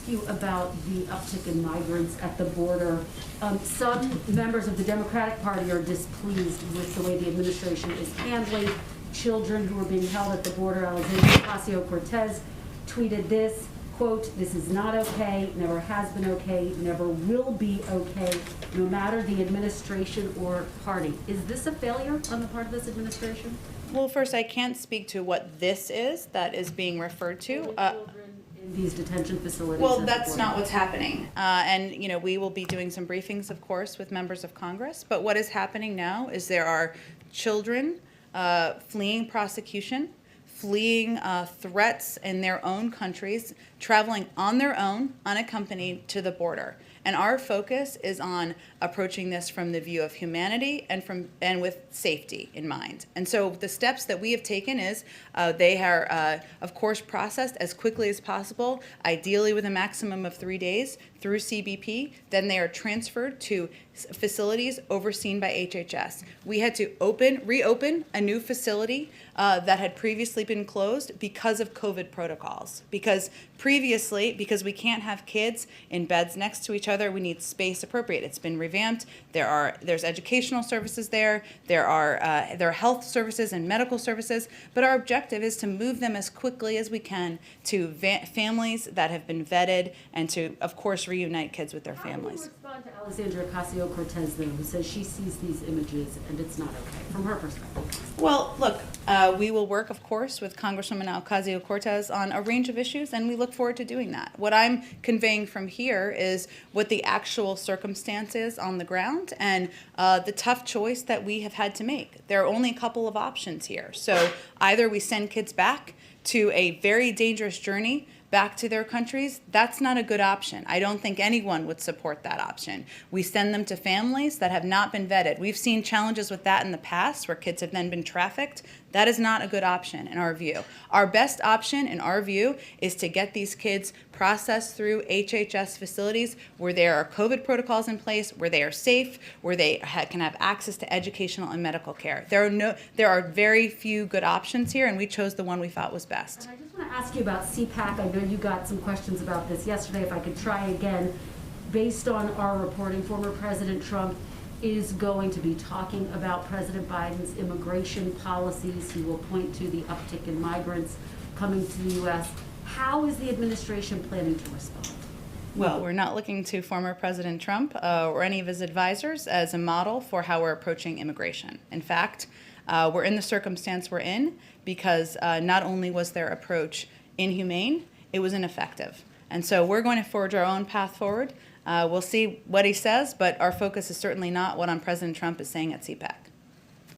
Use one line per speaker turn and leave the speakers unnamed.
ask you about the uptick in migrants at the border. Some members of the Democratic Party are displeased with the way the administration is handling children who are being held at the border. Alexandria Ocasio-Cortez tweeted this, quote, "This is not okay, never has been okay, never will be okay, no matter the administration or party." Is this a failure on the part of this administration?
Well, first, I can't speak to what this is that is being referred to.
Children in these detention facilities.
Well,
at the
that's
border.
not what's happening. And, you know, we will be doing some briefings, of course, with members of Congress. But what is happening now is there are children fleeing prosecution, fleeing threats in their own countries, traveling on their own, unaccompanied, to the border. And our focus is on approaching this from the view of humanity and with safety in mind. And so the steps that we have taken is they are, of course, processed as quickly as possible, ideally with a maximum of 3 days through CBP. Then they are transferred to facilities overseen by HHS. We had to reopen a new facility that had previously been closed because of COVID protocols. Because previously, because we can't have kids in beds next to each other, we need space appropriate. It's been revamped. There's educational services there. There are health services and medical services. But our objective is to move them as quickly as we can to families that have been vetted and to, of course, reunite kids with their families.
How do you respond to Alexandria Ocasio-Cortez, though, who says she sees these images and it's not okay, from her perspective?
Well, look, we will work, of course, with Congresswoman Ocasio-Cortez on a range of issues, and we look forward to doing that. What I'm conveying from here is what the actual circumstance is on the ground and the tough choice that we have had to make. There are only a couple of options here. So either we send kids back to a very dangerous journey back to their countries. That's not a good option. I don't think anyone would support that option. We send them to families that have not been vetted. We've seen challenges with that in the past where kids have then been trafficked. That is not a good option in our view. Our best option in our view is to get these kids processed through HHS facilities where there are COVID protocols in place, where they are safe, where they can have access to educational and medical care. There are very few good options here, and we chose the one we thought was best.
And I just want to ask you about CPAC. I know you got some questions about this yesterday. If I could try again, based on our reporting, former President Trump is going to be talking about President Biden's immigration policies. He will point to the uptick in migrants coming to the U.S. How is the administration planning to respond?
Well, we're not looking to former President Trump or any of his advisors as a model for how we're approaching immigration. In fact, we're in the circumstance we're in because not only was their approach inhumane, it was ineffective. And so we're going to forge our own path forward. We'll see what he says, but our focus is certainly not what President Trump is saying at CPAC.